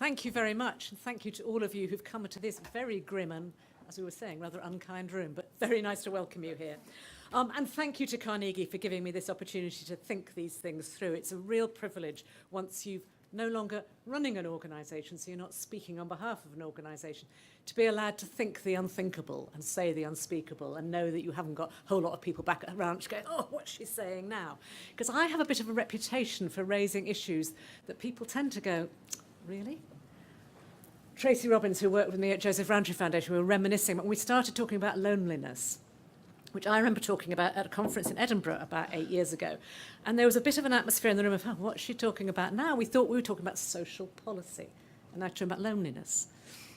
Thank you very much, and thank you to all of you who've come to this very grim and, as we were saying, rather unkind room, but very nice to welcome you here. And thank you to Carnegie for giving me this opportunity to think these things through. It's a real privilege once you've no longer running an organisation, so you're not speaking on behalf of an organisation, to be allowed to think the unthinkable and say the unspeakable and know that you haven't got a whole lot of people back at ranch going, oh, what's she saying now? Because I have a bit of a reputation for raising issues that people tend to go, really? Tracy Robbins, who worked with me at Joseph Rowntree Foundation, we were reminiscing when we started talking about loneliness, which I remember talking about at a conference in Edinburgh about 8 years ago. And there was a bit of an atmosphere in the room of, oh, what's she talking about now? We thought we were talking about social policy, and now talking about loneliness.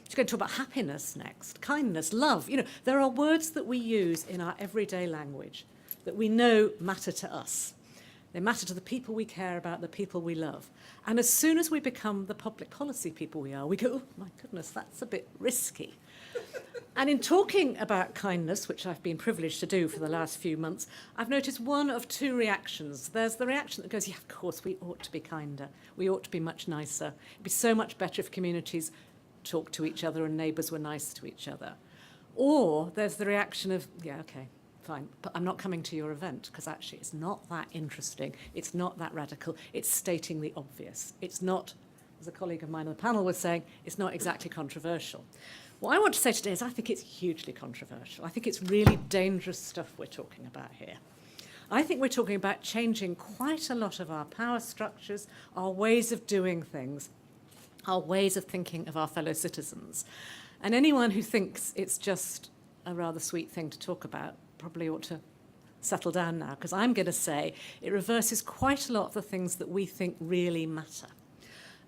She's going to talk about happiness next, kindness, love. You know, there are words that we use in our everyday language that we know matter to us. They matter to the people we care about, the people we love. And as soon as we become the public policy people we are, we go, oh, my goodness, that's a bit risky. And in talking about kindness, which I've been privileged to do for the last few months, I've noticed one of two reactions. There's the reaction that goes, yeah, of course, we ought to be kinder. We ought to be much nicer. It'd be so much better if communities talked to each other and neighbours were nice to each other. Or there's the reaction of, yeah, okay, fine, but I'm not coming to your event because actually it's not that interesting. It's not that radical. It's stating the obvious. It's not, as a colleague of mine on the panel was saying, it's not exactly controversial. What I want to say today is I think it's hugely controversial. I think it's really dangerous stuff we're talking about here. I think we're talking about changing quite a lot of our power structures, our ways of doing things, our ways of thinking of our fellow citizens. And anyone who thinks it's just a rather sweet thing to talk about probably ought to settle down now, because I'm going to say it reverses quite a lot of the things that we think really matter.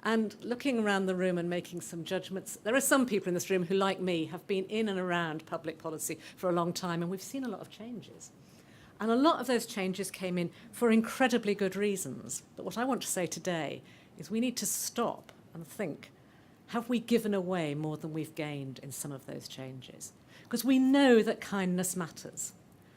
And looking around the room and making some judgments, there are some people in this room who, like me, have been in and around public policy for a long time, and we've seen a lot of changes. And a lot of those changes came in for incredibly good reasons. But what I want to say today is we need to stop and think, have we given away more than we've gained in some of those changes? Because we know that kindness matters.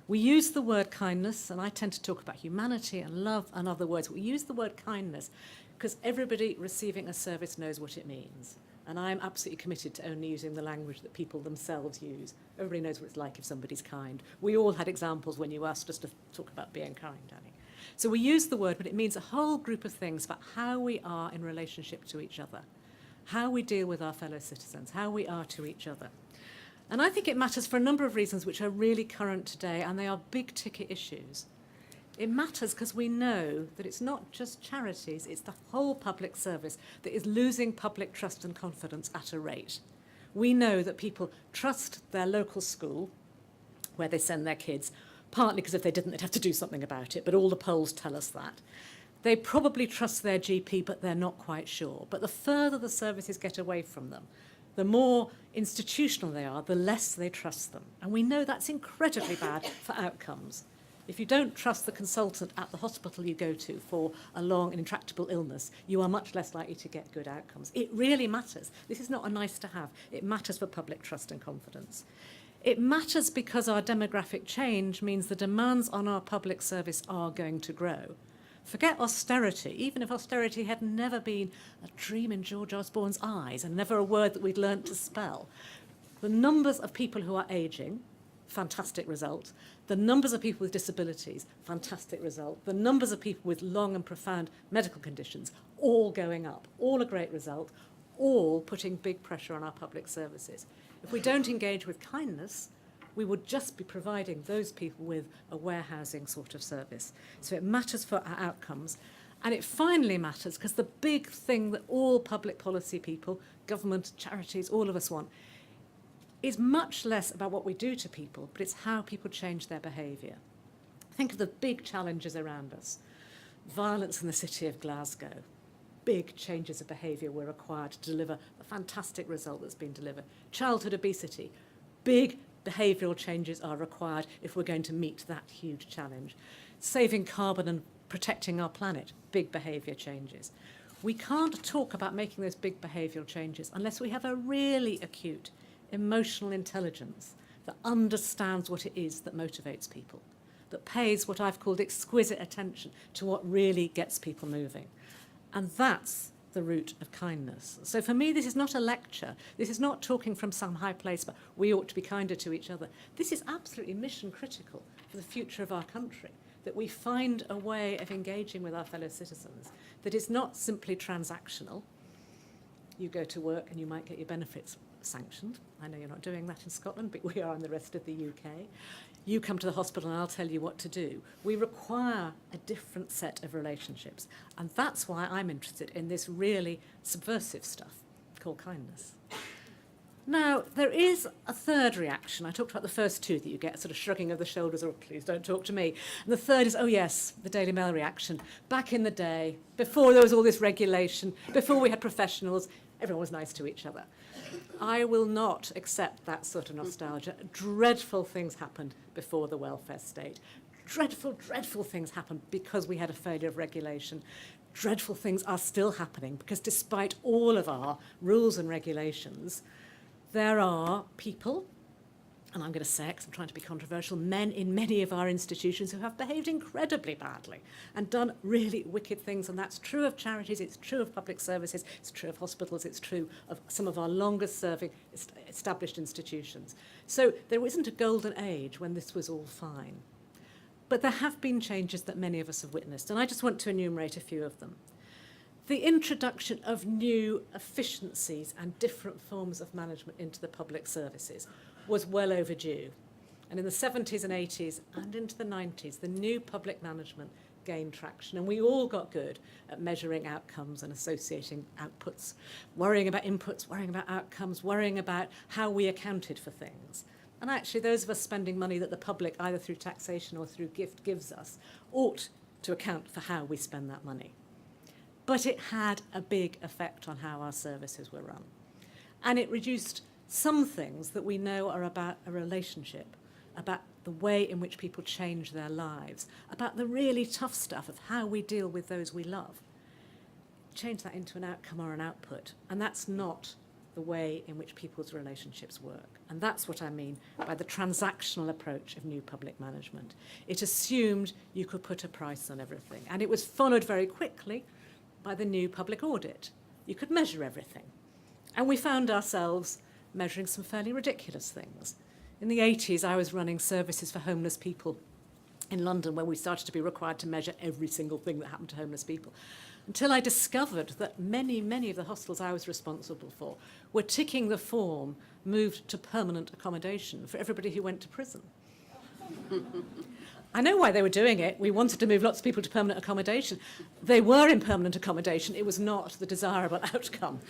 We use the word kindness, and I tend to talk about humanity and love and other words. We use the word kindness because everybody receiving a service knows what it means. And I'm absolutely committed to only using the language that people themselves use. Everybody knows what it's like if somebody's kind. We all had examples when you asked us to talk about being kind, Annie. So we use the word, but it means a whole group of things about how we are in relationship to each other, how we deal with our fellow citizens, how we are to each other. And I think it matters for a number of reasons which are really current today, and they are big ticket issues. It matters because we know that it's not just charities, it's the whole public service that is losing public trust and confidence at a rate. We know that people trust their local school, where they send their kids, partly because if they didn't, they'd have to do something about it, but all the polls tell us that. They probably trust their GP, but they're not quite sure. But the further the services get away from them, the more institutional they are, the less they trust them. And we know that's incredibly bad for outcomes. If you don't trust the consultant at the hospital you go to for a long and intractable illness, you are much less likely to get good outcomes. It really matters. This is not a nice to have. It matters for public trust and confidence. It matters because our demographic change means the demands on our public service are going to grow. Forget austerity, even if austerity had never been a dream in George Osborne's eyes and never a word that we'd learnt to spell. The numbers of people who are ageing, fantastic result. The numbers of people with disabilities, fantastic result. The numbers of people with long and profound medical conditions, all going up, all a great result, all putting big pressure on our public services. If we don't engage with kindness, we would just be providing those people with a warehousing sort of service. So it matters for our outcomes. And it finally matters because the big thing that all public policy people, government, charities, all of us want, is much less about what we do to people, but it's how people change their behaviour. Think of the big challenges around us. Violence in the city of Glasgow. Big changes of behaviour were required to deliver a fantastic result that's been delivered. Childhood obesity. Big behavioural changes are required if we're going to meet that huge challenge. Saving carbon and protecting our planet. Big behaviour changes. We can't talk about making those big behavioural changes unless we have a really acute emotional intelligence that understands what it is that motivates people, that pays what I've called exquisite attention to what really gets people moving. And that's the root of kindness. So for me, this is not a lecture. This is not talking from some high place, but we ought to be kinder to each other. This is absolutely mission critical for the future of our country, that we find a way of engaging with our fellow citizens that is not simply transactional. You go to work and you might get your benefits sanctioned. I know you're not doing that in Scotland, but we are in the rest of the UK. You come to the hospital and I'll tell you what to do. We require a different set of relationships. And that's why I'm interested in this really subversive stuff called kindness. Now, there is a third reaction. I talked about the first two that you get, sort of shrugging of the shoulders, or please don't talk to me. And the third is, oh yes, the Daily Mail reaction. Back in the day, before there was all this regulation, before we had professionals, everyone was nice to each other. I will not accept that sort of nostalgia. Dreadful things happened before the welfare state. Dreadful, dreadful things happened because we had a failure of regulation. Dreadful things are still happening because despite all of our rules and regulations, there are people, and I'm going to say it because I'm trying to be controversial, men in many of our institutions who have behaved incredibly badly and done really wicked things. And that's true of charities, it's true of public services, it's true of hospitals, it's true of some of our longest serving established institutions. So there isn't a golden age when this was all fine. But there have been changes that many of us have witnessed, and I just want to enumerate a few of them. The introduction of new efficiencies and different forms of management into the public services was well overdue. And in the 70s and 80s and into the 90s, the new public management gained traction. And we all got good at measuring outcomes and associating outputs, worrying about inputs, worrying about outcomes, worrying about how we accounted for things. And actually, those of us spending money that the public, either through taxation or through gift, gives us, ought to account for how we spend that money. But it had a big effect on how our services were run. And it reduced some things that we know are about a relationship, about the way in which people change their lives, about the really tough stuff of how we deal with those we love. Change that into an outcome or an output, and that's not the way in which people's relationships work. And that's what I mean by the transactional approach of new public management. It assumed you could put a price on everything, and it was followed very quickly by the new public audit. You could measure everything. And we found ourselves measuring some fairly ridiculous things. In the 80s, I was running services for homeless people in London where we started to be required to measure every single thing that happened to homeless people, until I discovered that many, many of the hostels I was responsible for were ticking the form moved to permanent accommodation for everybody who went to prison. I know why they were doing it. We wanted to move lots of people to permanent accommodation. They were in permanent accommodation. It was not the desirable outcome.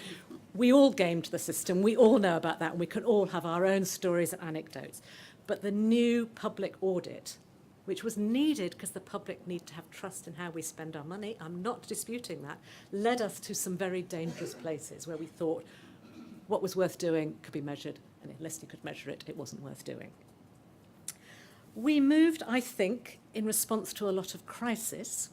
We all gamed the system. We all know about that, and we can all have our own stories and anecdotes. But the new public audit, which was needed because the public need to have trust in how we spend our money, I'm not disputing that, led us to some very dangerous places where we thought what was worth doing could be measured, and unless you could measure it, it wasn't worth doing. We moved, I think, in response to a lot of crisis,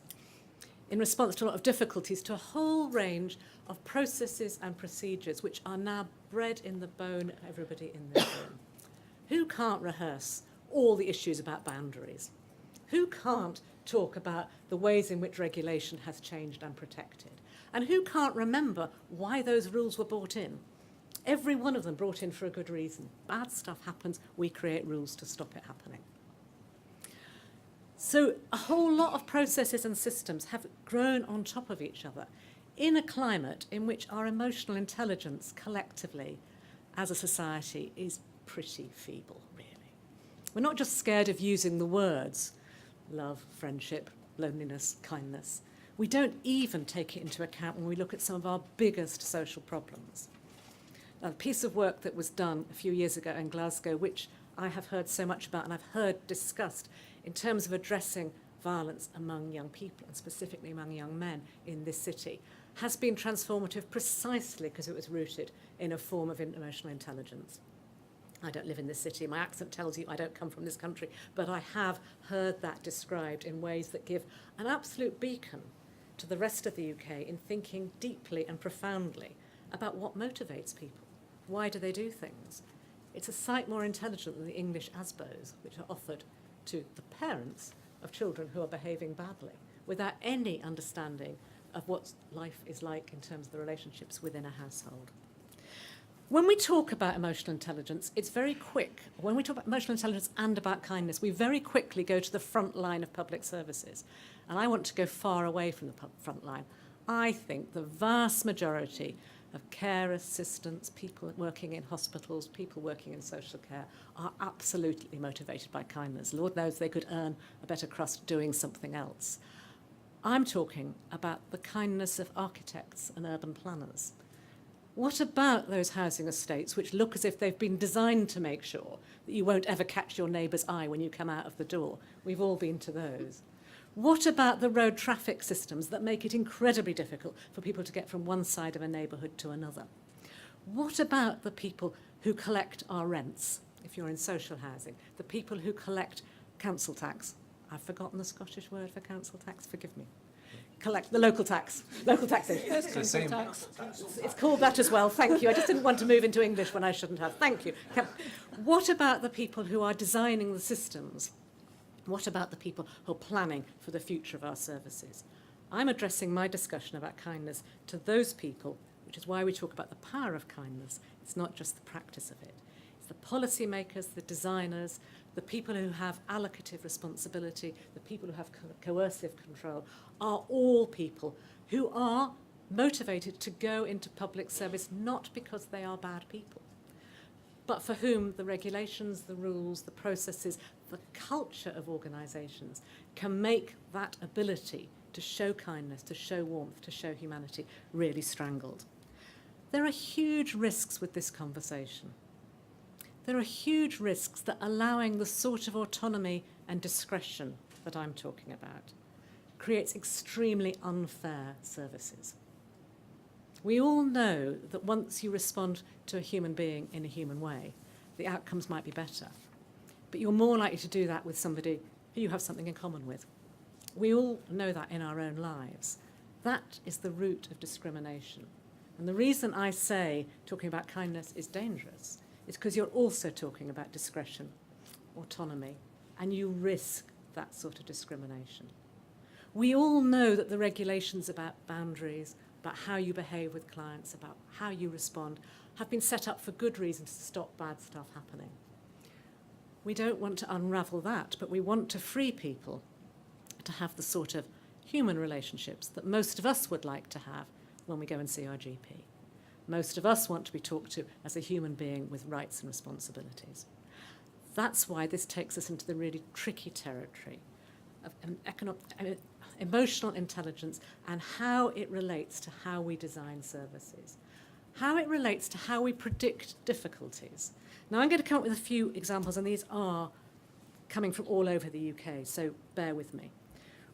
in response to a lot of difficulties, to a whole range of processes and procedures which are now bred in the bone of everybody in this room. Who can't rehearse all the issues about boundaries? Who can't talk about the ways in which regulation has changed and protected? And who can't remember why those rules were brought in? Every one of them brought in for a good reason. Bad stuff happens, we create rules to stop it happening. So a whole lot of processes and systems have grown on top of each other in a climate in which our emotional intelligence collectively as a society is pretty feeble, really. We're not just scared of using the words love, friendship, loneliness, kindness. We don't even take it into account when we look at some of our biggest social problems. A piece of work that was done a few years ago in Glasgow, which I have heard so much about and I've heard discussed in terms of addressing violence among young people, and specifically among young men in this city, has been transformative precisely because it was rooted in a form of emotional intelligence. I don't live in this city. My accent tells you I don't come from this country, but I have heard that described in ways that give an absolute beacon to the rest of the UK in thinking deeply and profoundly about what motivates people. Why do they do things? It's a sight more intelligent than the English ASBOs, which are offered to the parents of children who are behaving badly, without any understanding of what life is like in terms of the relationships within a household. When we talk about emotional intelligence, it's very quick. When we talk about emotional intelligence and about kindness, we very quickly go to the front line of public services. And I want to go far away from the front line. I think the vast majority of care assistants, people working in hospitals, people working in social care, are absolutely motivated by kindness. Lord knows they could earn a better crust doing something else. I'm talking about the kindness of architects and urban planners. What about those housing estates which look as if they've been designed to make sure that you won't ever catch your neighbour's eye when you come out of the door? We've all been to those. What about the road traffic systems that make it incredibly difficult for people to get from one side of a neighbourhood to another? What about the people who collect our rents, if you're in social housing, the people who collect council tax? I've forgotten the Scottish word for council tax, forgive me. Collect the local tax, local taxation. It's the same. It's called that as well, thank you. I just didn't want to move into English when I shouldn't have. Thank you. What about the people who are designing the systems? What about the people who are planning for the future of our services? I'm addressing my discussion about kindness to those people, which is why we talk about the power of kindness. It's not just the practice of it. It's the policymakers, the designers, the people who have allocative responsibility, the people who have coercive control, are all people who are motivated to go into public service not because they are bad people, but for whom the regulations, the rules, the processes, the culture of organisations can make that ability to show kindness, to show warmth, to show humanity really strangled. There are huge risks with this conversation. There are huge risks that allowing the sort of autonomy and discretion that I'm talking about creates extremely unfair services. We all know that once you respond to a human being in a human way, the outcomes might be better. But you're more likely to do that with somebody who you have something in common with. We all know that in our own lives. That is the root of discrimination. And the reason I say talking about kindness is dangerous is because you're also talking about discretion, autonomy, and you risk that sort of discrimination. We all know that the regulations about boundaries, about how you behave with clients, about how you respond, have been set up for good reasons to stop bad stuff happening. We don't want to unravel that, but we want to free people to have the sort of human relationships that most of us would like to have when we go and see our GP. Most of us want to be talked to as a human being with rights and responsibilities. That's why this takes us into the really tricky territory of emotional intelligence and how it relates to how we design services, how it relates to how we predict difficulties. Now, I'm going to come up with a few examples, and these are coming from all over the UK, so bear with me.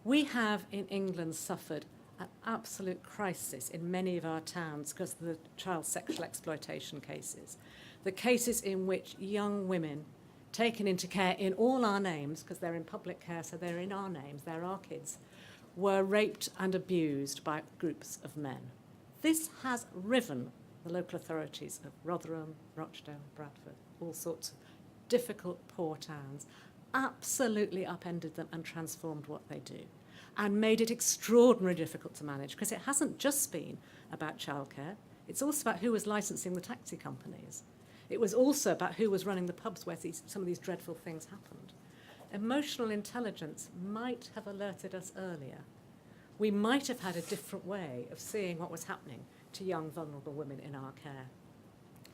We have in England suffered an absolute crisis in many of our towns because of the child sexual exploitation cases, the cases in which young women taken into care in all our names, because they're in public care, so they're in our names, they're our kids, were raped and abused by groups of men. This has riven the local authorities of Rotherham, Rochdale, Bradford, all sorts of difficult, poor towns, absolutely upended them and transformed what they do, and made it extraordinarily difficult to manage, because it hasn't just been about childcare, it's also about who was licensing the taxi companies. It was also about who was running the pubs where some of these dreadful things happened. Emotional intelligence might have alerted us earlier. We might have had a different way of seeing what was happening to young, vulnerable women in our care.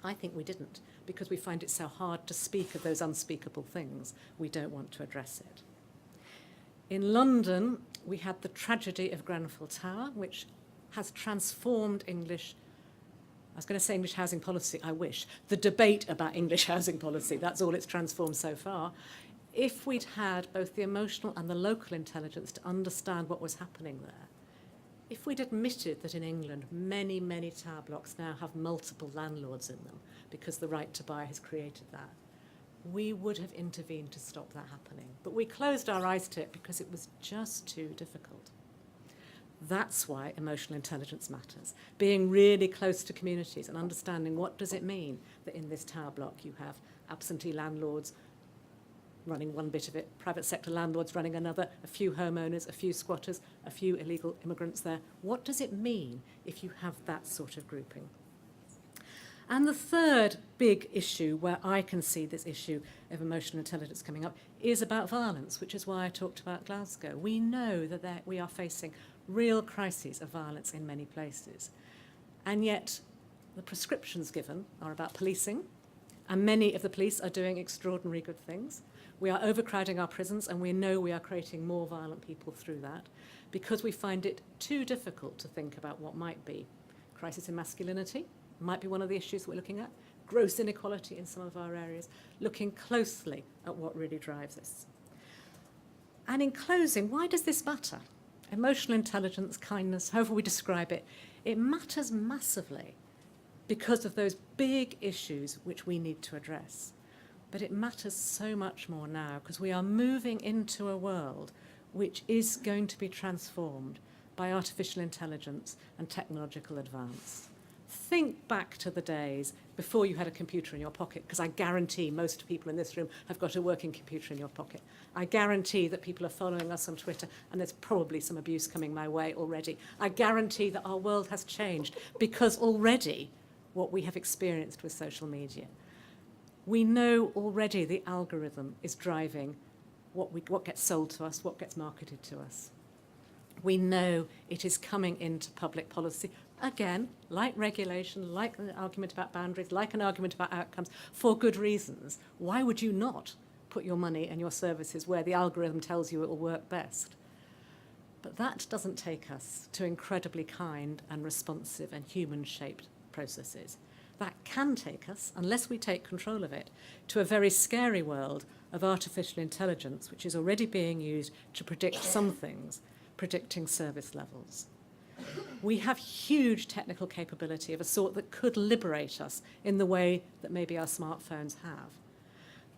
I think we didn't, because we find it so hard to speak of those unspeakable things. We don't want to address it. In London, we had the tragedy of Grenfell Tower, which has transformed English, I was going to say English housing policy, I wish, the debate about English housing policy, that's all it's transformed so far. If we'd had both the emotional and the local intelligence to understand what was happening there, if we'd admitted that in England many, many tower blocks now have multiple landlords in them because the right to buy has created that, we would have intervened to stop that happening. But we closed our eyes to it because it was just too difficult. That's why emotional intelligence matters. Being really close to communities and understanding what does it mean that in this tower block you have absentee landlords running one bit of it, private sector landlords running another, a few homeowners, a few squatters, a few illegal immigrants there. What does it mean if you have that sort of grouping? And the third big issue where I can see this issue of emotional intelligence coming up is about violence, which is why I talked about Glasgow. We know that we are facing real crises of violence in many places. And yet the prescriptions given are about policing, and many of the police are doing extraordinary good things. We are overcrowding our prisons, and we know we are creating more violent people through that because we find it too difficult to think about what might be. Crisis in masculinity might be one of the issues we're looking at. Gross inequality in some of our areas, looking closely at what really drives this. And in closing, why does this matter? Emotional intelligence, kindness, however we describe it, it matters massively because of those big issues which we need to address. But it matters so much more now because we are moving into a world which is going to be transformed by artificial intelligence and technological advance. Think back to the days before you had a computer in your pocket, because I guarantee most people in this room have got a working computer in your pocket. I guarantee that people are following us on Twitter, and there's probably some abuse coming my way already. I guarantee that our world has changed because already what we have experienced with social media. We know already the algorithm is driving what gets sold to us, what gets marketed to us. We know it is coming into public policy, again, like regulation, like an argument about boundaries, like an argument about outcomes, for good reasons. Why would you not put your money and your services where the algorithm tells you it will work best? But that doesn't take us to incredibly kind and responsive and human-shaped processes. That can take us, unless we take control of it, to a very scary world of artificial intelligence, which is already being used to predict some things, predicting service levels. We have huge technical capability of a sort that could liberate us in the way that maybe our smartphones have.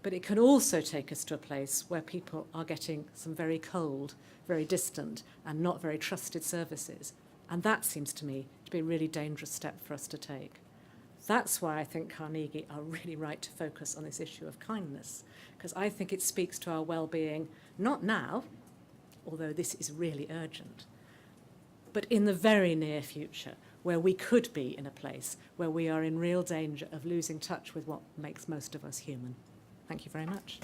But it can also take us to a place where people are getting some very cold, very distant, and not very trusted services. And that seems to me to be a really dangerous step for us to take. That's why I think Carnegie are really right to focus on this issue of kindness, because I think it speaks to our well-being, not now, although this is really urgent, but in the very near future, where we could be in a place where we are in real danger of losing touch with what makes most of us human. Thank you very much.